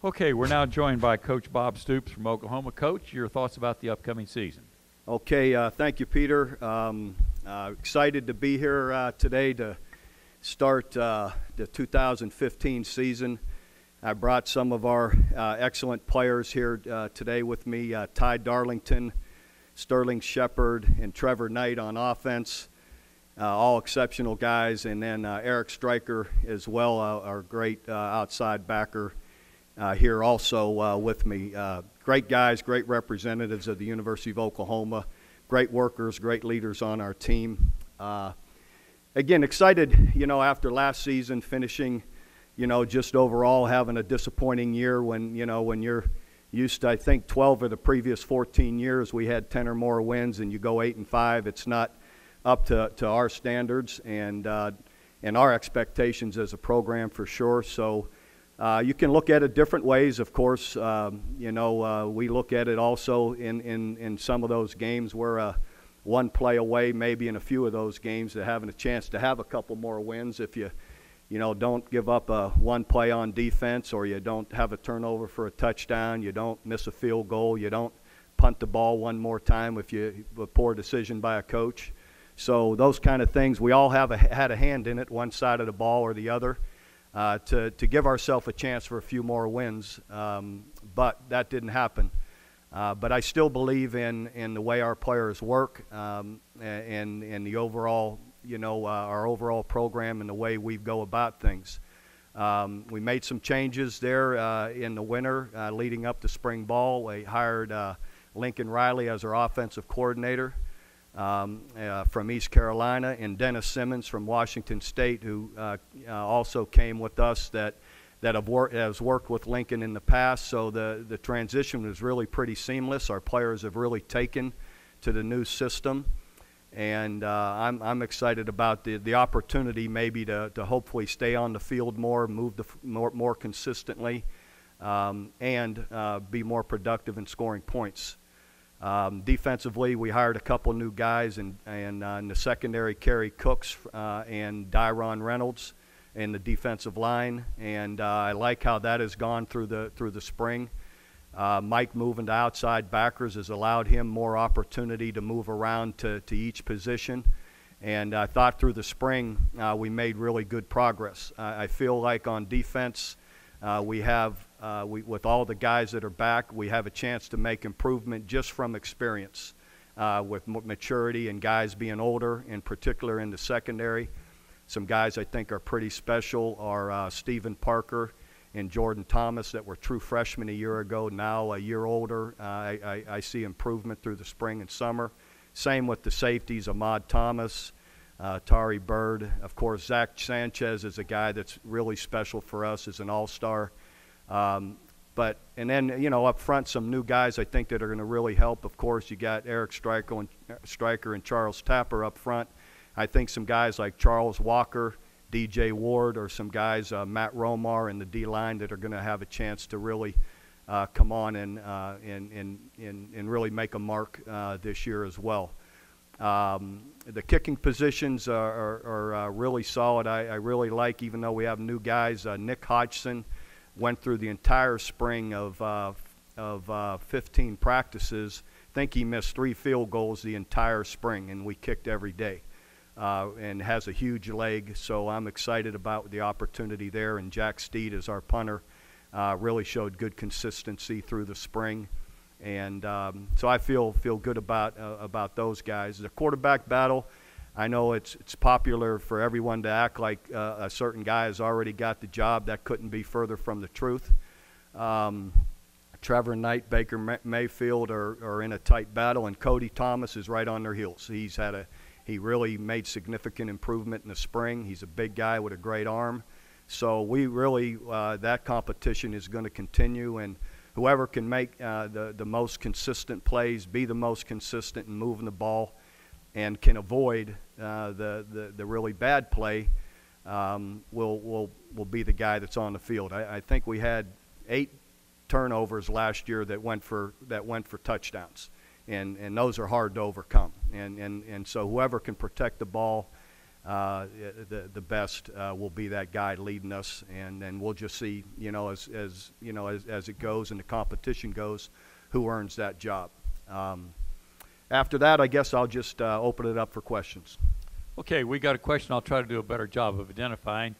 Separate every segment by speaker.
Speaker 1: Okay, we're now joined by Coach Bob Stoops from Oklahoma. Coach, your thoughts about the upcoming season?
Speaker 2: Okay, thank you, Peter. Excited to be here today to start the 2015 season. I brought some of our excellent players here today with me, Ty Darlington, Sterling Shepard, and Trevor Knight on offense. All exceptional guys, and then Eric Stryker as well, our great outside backer here also with me. Great guys, great representatives of the University of Oklahoma, great workers, great leaders on our team. Again, excited, after last season finishing, just overall having a disappointing year when you're used to, I think, 12 of the previous 14 years we had 10 or more wins and you go 8-5. It's not up to our standards and our expectations as a program for sure. So you can look at it different ways, of course. We look at it also in some of those games where one play away, maybe in a few of those games, to having a chance to have a couple more wins if you don't give up one play on defense, or you don't have a turnover for a touchdown, you don't miss a field goal, you don't punt the ball one more time if you a poor decision by a coach. So those kind of things, we all had a hand in it, one side of the ball or the other. To give ourselves a chance for a few more wins, but that didn't happen. But I still believe in the way our players work and the overall, our overall program and the way we go about things. We made some changes there in the winter leading up to spring ball. We hired Lincoln Riley as our offensive coordinator from East Carolina, and Dennis Simmons from Washington State, who also came with us that has worked with Lincoln in the past. So the transition was really pretty seamless. Our players have really taken to the new system, and I'm excited about the opportunity maybe to hopefully stay on the field more, move more consistently, and be more productive in scoring points. Defensively, we hired a couple new guys, and in the secondary, Kerry Cooks and Dyron Reynolds in the defensive line, and I like how that has gone through the spring. Mike moving to outside backers has allowed him more opportunity to move around to each position, and I thought through the spring we made really good progress. I feel like on defense we have with all the guys that are back, we have a chance to make improvement just from experience, with maturity and guys being older, in particular in the secondary. Some guys I think are pretty special are Stephen Parker and Jordan Thomas that were true freshmen a year ago, now a year older. I see improvement through the spring and summer. Same with the safeties, Ahmad Thomas, Tari Bird. Of course, Zach Sanchez is a guy that's really special for us as an all-star. And then, up front, some new guys I think that are going to really help. Of course, you got Eric Stryker and Charles Tapper up front. I think some guys like Charles Walker, DJ Ward, or some guys, Matt Romar in the D-line, that are going to have a chance to really come on and really make a mark this year as well. The kicking positions are really solid. I really like, even though we have new guys, Nick Hodgson went through the entire spring of 15 practices. I think he missed 3 field goals the entire spring, and we kicked every day, and has a huge leg. So I'm excited about the opportunity there. And Jack Steed, as our punter, really showed good consistency through the spring. And so I feel good about those guys. The quarterback battle, I know it's popular for everyone to act like a certain guy has already got the job. That couldn't be further from the truth. Trevor Knight, Baker Mayfield are in a tight battle, and Cody Thomas is right on their heels. He really made significant improvement in the spring. He's a big guy with a great arm. So we really that competition is going to continue, and whoever can make the most consistent plays, be the most consistent in moving the ball, and can avoid the really bad play, will be the guy that's on the field. I think we had 8 turnovers last year that went for touchdowns, and those are hard to overcome. And so whoever can protect the ball the best will be that guy leading us, and then we'll just see, as it goes and the competition goes, who earns that job. After that, I guess I'll just open it up for questions.
Speaker 1: Okay, we got a question. I'll try to do a better job of identifying.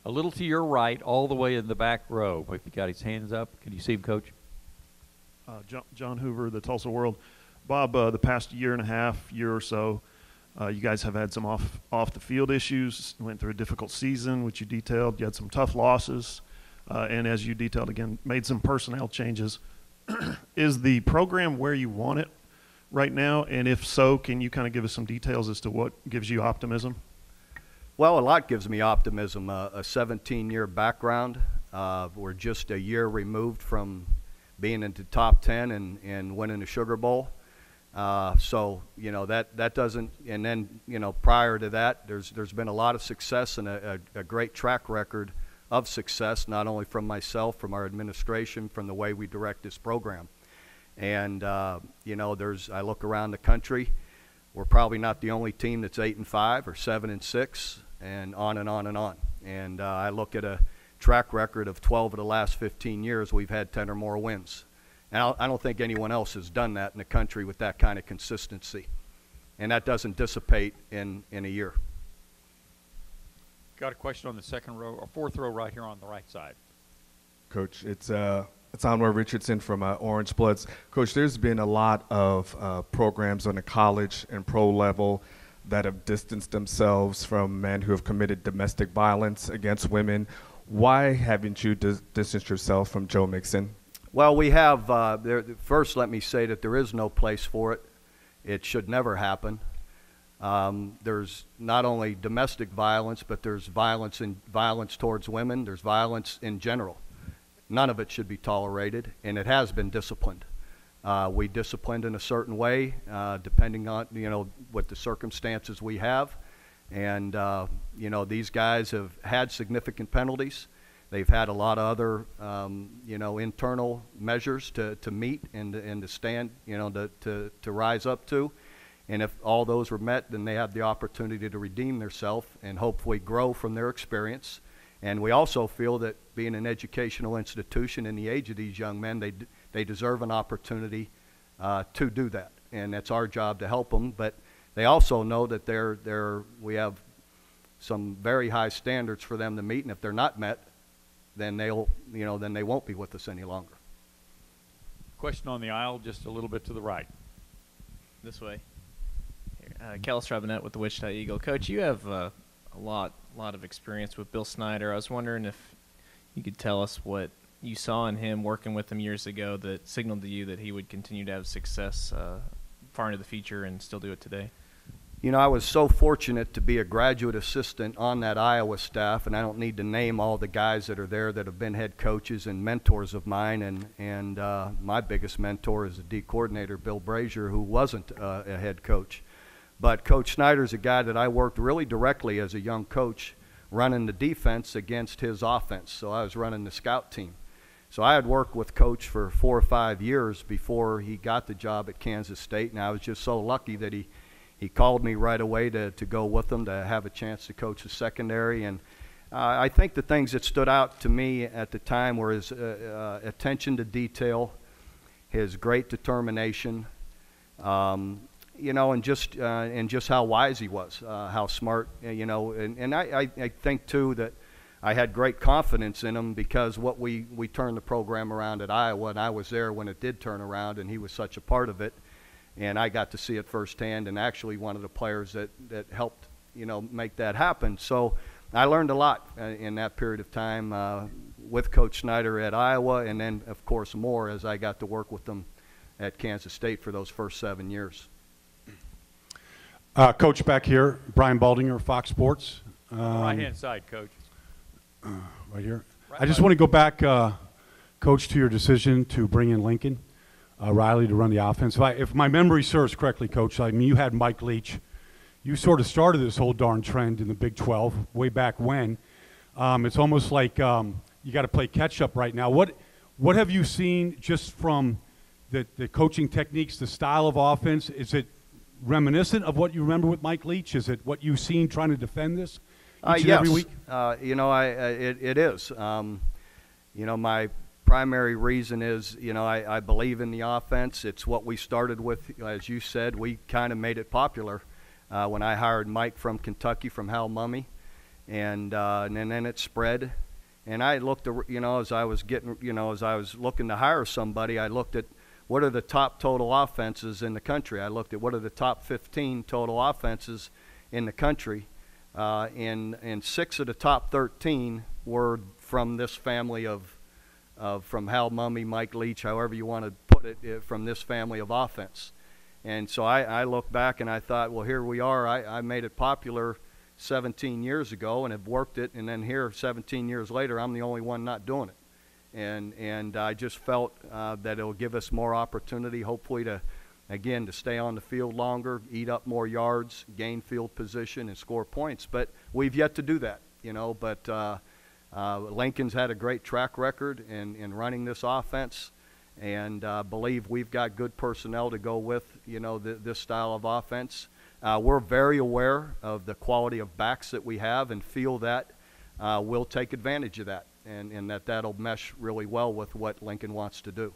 Speaker 1: A little to your right, all the way in the back row. If he got his hands up, can you see him, Coach?
Speaker 3: John Hoover, the Tulsa World. Bob, the past year or so, you guys have had some off the field issues. Went through a difficult season, which you detailed. You had some tough losses, and as you detailed again, made some personnel changes. Is the program where you want it right now? And if so, can you kind of give us some details as to what gives you optimism?
Speaker 2: Well, a lot gives me optimism. A 17-year background. We're just a year removed from being into top 10 and winning the Sugar Bowl. So, that doesn't, and then, prior to that, there's been a lot of success and a great track record of success, not only from myself, from our administration, from the way we direct this program. And, I look around the country, we're probably not the only team that's 8-5 or 7-6, and on and on and on. And I look at a track record of 12 of the last 15 years, we've had 10 or more wins. And I don't think anyone else has done that in the country with that kind of consistency. And that doesn't dissipate in a year.
Speaker 1: Got a question on the second row, or fourth row right here on the right side.
Speaker 4: Coach, it's Anwar Richardson from Orange Bloods. Coach, there's been a lot of programs on the college and pro level that have distanced themselves from men who have committed domestic violence against women. Why haven't you distanced yourself from Joe Mixon?
Speaker 2: Well, we have, first let me say that there is no place for it. It should never happen. There's not only domestic violence, but there's violence towards women. There's violence in general. None of it should be tolerated, and it has been disciplined. We disciplined in a certain way, depending on, what the circumstances we have. And, these guys have had significant penalties. They've had a lot of other, internal measures to meet and to stand, to rise up to. And if all those were met, then they have the opportunity to redeem themselves and hopefully grow from their experience. And we also feel that being an educational institution in the age of these young men, they deserve an opportunity to do that. And it's our job to help them. But they also know that we have some very high standards for them to meet, and if they're not met, then they won't be with us any longer.
Speaker 1: Question on the aisle, just a little bit to the right.
Speaker 5: This way. Kellis Robinette with the Wichita Eagle. Coach, you have a lot of experience with Bill Snyder. I was wondering if you could tell us what you saw in him working with him years ago that signaled to you that he would continue to have success far into the future and still do it today.
Speaker 2: I was so fortunate to be a graduate assistant on that Iowa staff, and I don't need to name all the guys that are there that have been head coaches and mentors of mine, and my biggest mentor is the D coordinator, Bill Brazier, who wasn't a head coach. But Coach Snyder's a guy that I worked really directly as a young coach running the defense against his offense. So I was running the scout team. So I had worked with Coach for 4 or 5 years before he got the job at Kansas State, and I was just so lucky that he called me right away to go with him, to have a chance to coach the secondary. And I think the things that stood out to me at the time were his attention to detail, his great determination, and just how wise he was, how smart, and I think too that I had great confidence in him because what we turned the program around at Iowa, and I was there when it did turn around, and he was such a part of it, and I got to see it firsthand, and actually one of the players that helped make that happen. So I learned a lot in that period of time with Coach Snyder at Iowa, and then of course more as I got to work with them at Kansas State for those first 7 years.
Speaker 6: Coach, back here, Brian Baldinger, Fox Sports.
Speaker 1: Right-hand side, Coach.
Speaker 6: Right here.
Speaker 1: Right,
Speaker 6: I just want to go back, Coach, to your decision to bring in Lincoln Riley to run the offense. If my memory serves correctly, Coach, I mean, you had Mike Leach. You sort of started this whole darn trend in the Big 12 way back when. It's almost like you got to play catch-up right now. What have you seen just from the coaching techniques, the style of offense? Is it reminiscent of what you remember with Mike Leach? Is it what you've seen trying to defend this each and
Speaker 2: Yes.
Speaker 6: every week?
Speaker 2: It is. My primary reason is, I believe in the offense. It's what we started with, as you said. We kind of made it popular when I hired Mike from Kentucky, from Hal Mummy, and then it spread. And I looked, as I was looking to hire somebody, I looked at what are the top total offenses in the country. I looked at what are the top 15 total offenses in the country, and 6 of the top 13 were from this family from Hal Mummy, Mike Leach, however you want to put it, from this family of offense. And so I looked back and I thought, well, here we are. I made it popular 17 years ago and have worked it, and then here 17 years later, I'm the only one not doing it. And I just felt that it'll give us more opportunity, hopefully, to stay on the field longer, eat up more yards, gain field position, and score points. But we've yet to do that, But Lincoln's had a great track record in running this offense, and believe we've got good personnel to go with, this style of offense. We're very aware of the quality of backs that we have and feel that we'll take advantage of that, and that'll mesh really well with what Lincoln wants to do.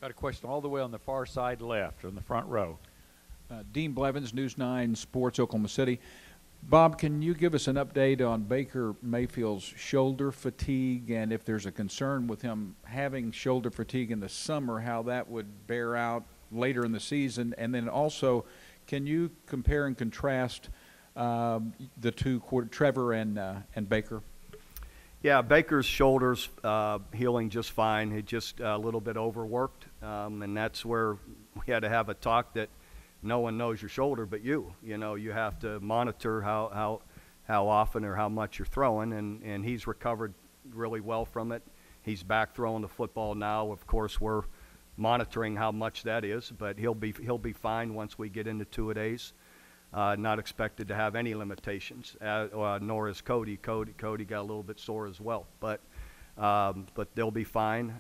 Speaker 1: Got a question all the way on the far side left, on the front row.
Speaker 7: Dean Blevins, News 9 Sports, Oklahoma City. Bob, can you give us an update on Baker Mayfield's shoulder fatigue, and if there's a concern with him having shoulder fatigue in the summer, how that would bear out later in the season? And then also, can you compare and contrast the two, Trevor and Baker?
Speaker 2: Yeah, Baker's shoulder's healing just fine. He just a little bit overworked, and that's where we had to have a talk that no one knows your shoulder but you. You have to monitor how often or how much you're throwing, and he's recovered really well from it. He's back throwing the football now. Of course, we're monitoring how much that is, but he'll be fine once we get into two-a-days. Not expected to have any limitations, nor is Cody. Cody got a little bit sore as well, but they'll be fine.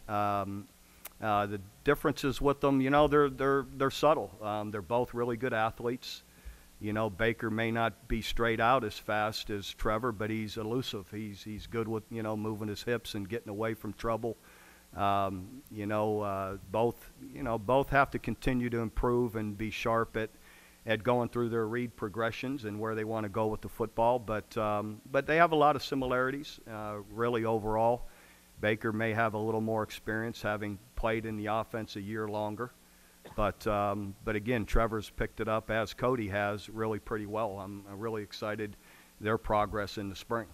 Speaker 2: The differences with them, they're subtle. They're both really good athletes. Baker may not be straight out as fast as Trevor, but he's elusive. He's good with moving his hips and getting away from trouble. Both have to continue to improve and be sharp at going through their read progressions and where they want to go with the football. But they have a lot of similarities, really, overall. Baker may have a little more experience, having played in the offense a year longer. But again, Trevor's picked it up, as Cody has, really pretty well. I'm really excited their progress in the spring.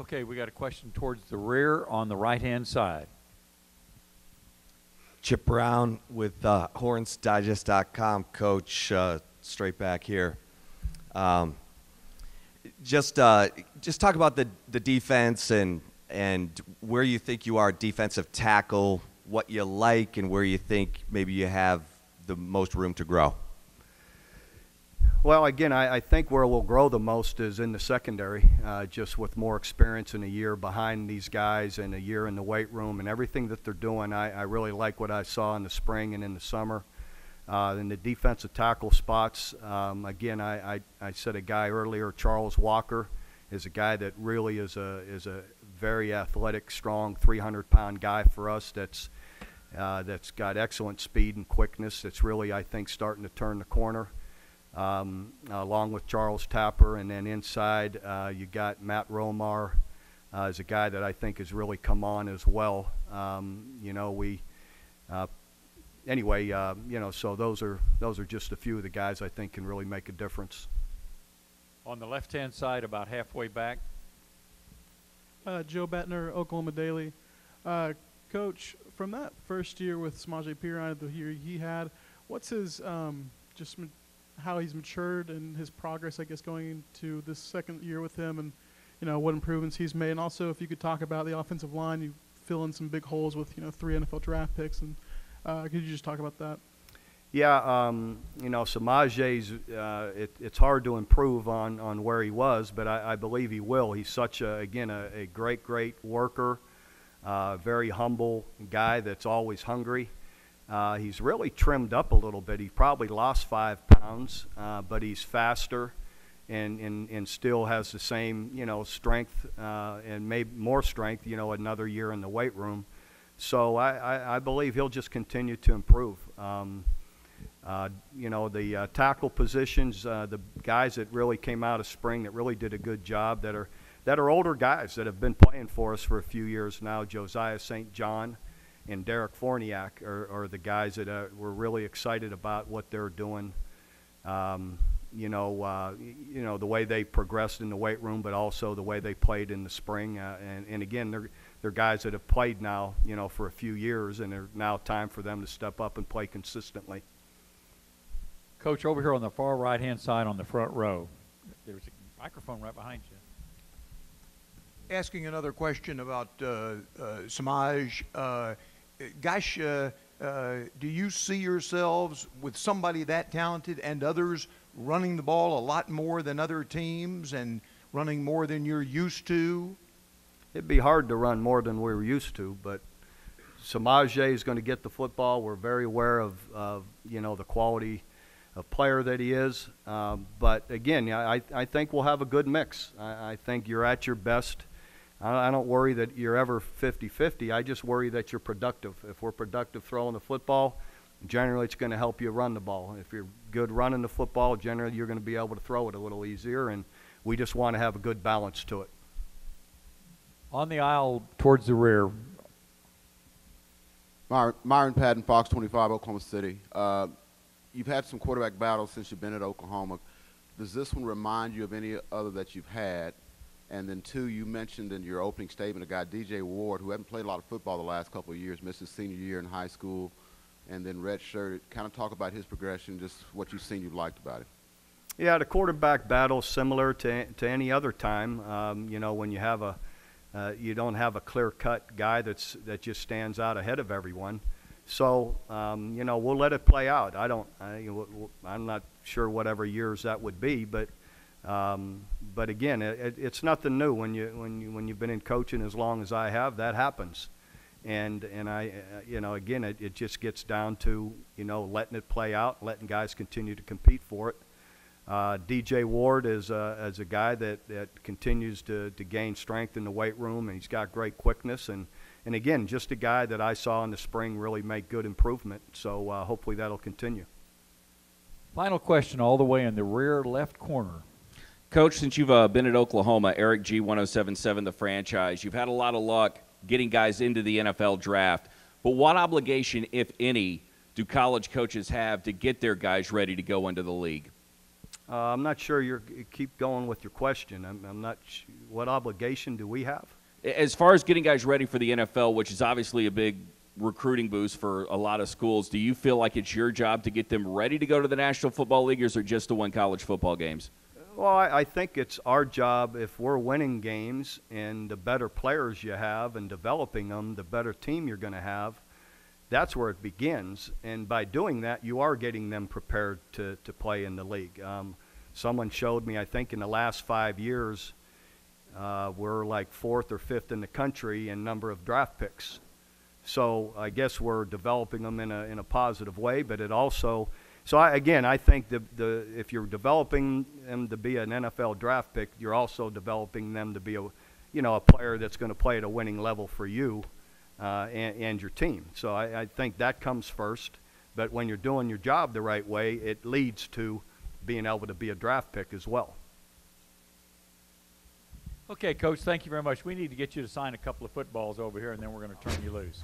Speaker 1: Okay, we got a question towards the rear on the right-hand side.
Speaker 8: Chip Brown with HornsDigest.com, Coach, straight back here. Just talk about the defense and where you think you are defensive tackle, what you like, and where you think maybe you have the most room to grow.
Speaker 2: Well, again, I think where we'll grow the most is in the secondary, just with more experience in a year behind these guys and a year in the weight room and everything that they're doing. I really like what I saw in the spring and in the summer. In the defensive tackle spots, again, I said a guy earlier, Charles Walker, is a guy that really is a very athletic, strong, 300-pound guy for us that's got excellent speed and quickness. That's really, I think, starting to turn the corner. Along with Charles Tapper, and then inside you got Matt Romar as a guy that I think has really come on as well. So those are just a few of the guys I think can really make a difference.
Speaker 1: On the left-hand side, about halfway back.
Speaker 9: Joe Bettner, Oklahoma Daily. Coach, from that first year with Samaje Perine, the year he had, what's his how he's matured and his progress, I guess, going into this second year with him, and what improvements he's made, and also if you could talk about the offensive line, you fill in some big holes with 3 NFL draft picks, and could you just talk about that?
Speaker 2: Yeah, Samaje's it's hard to improve on where he was, but I believe he will. He's such a great worker, very humble guy that's always hungry. He's really trimmed up a little bit. He probably lost 5 pounds, but he's faster and still has the same, strength and maybe more strength, another year in the weight room. So I believe he'll just continue to improve. The tackle positions, the guys that really came out of spring that really did a good job that are older guys that have been playing for us for a few years now. Josiah St. John and Derek Forniak are the guys that we're really excited about what they're doing. The way they progressed in the weight room, but also the way they played in the spring. And again, they're guys that have played now, for a few years, and they're now time for them to step up and play consistently.
Speaker 1: Coach, over here on the far right-hand side on the front row, there's a microphone right behind you.
Speaker 10: Asking another question about Samaj. Gosh, do you see yourselves with somebody that talented and others running the ball a lot more than other teams and running more than you're used to?
Speaker 2: It'd be hard to run more than we're used to, but Samaj is going to get the football. We're very aware of the quality of player that he is. But again, I think we'll have a good mix. I think you're at your best. I don't worry that you're ever 50-50. I just worry that you're productive. If we're productive throwing the football, generally it's going to help you run the ball. If you're good running the football, generally you're going to be able to throw it a little easier, and we just want to have a good balance to it.
Speaker 1: On the aisle towards the rear.
Speaker 11: Myron Patton, Fox 25, Oklahoma City. You've had some quarterback battles since you've been at Oklahoma. Does this one remind you of any other that you've had? And then, two, you mentioned in your opening statement a guy, DJ Ward, who hadn't played a lot of football the last couple of years, missed his senior year in high school, and then redshirted. Kind of talk about his progression, just what you've seen you've liked about it.
Speaker 2: Yeah, the quarterback battle is similar to any other time. When you have you don't have a clear-cut guy that just stands out ahead of everyone. So, we'll let it play out. I'm not sure whatever years that would be, but again, it's nothing new. When you've been in coaching as long as I have, that happens. And again, it just gets down to, letting it play out, letting guys continue to compete for it. DJ Ward is a guy that continues to gain strength in the weight room, and he's got great quickness. And again, just a guy that I saw in the spring really make good improvement. So hopefully that'll continue.
Speaker 1: Final question all the way in the rear left corner.
Speaker 12: Coach, since you've been at Oklahoma, Eric G. 1077, the franchise, you've had a lot of luck getting guys into the NFL draft. But what obligation, if any, do college coaches have to get their guys ready to go into the league?
Speaker 2: I'm not sure you keep going with your question. I'm not what obligation do we have?
Speaker 12: As far as getting guys ready for the NFL, which is obviously a big recruiting boost for a lot of schools, do you feel like it's your job to get them ready to go to the National Football League, or is it just to win college football games?
Speaker 2: Well, I think it's our job, if we're winning games and the better players you have and developing them, the better team you're going to have. That's where it begins. And by doing that, you are getting them prepared to play in the league. Someone showed me, I think in the last 5 years, we're like 4th or 5th in the country in number of draft picks. So I guess we're developing them in a positive way, but it also – so I think if you're developing them to be an NFL draft pick, you're also developing them to be a player that's going to play at a winning level for you and your team. So I think that comes first. But when you're doing your job the right way, it leads to being able to be a draft pick as well.
Speaker 1: Okay, Coach, thank you very much. We need to get you to sign a couple of footballs over here, and then we're going to turn you loose.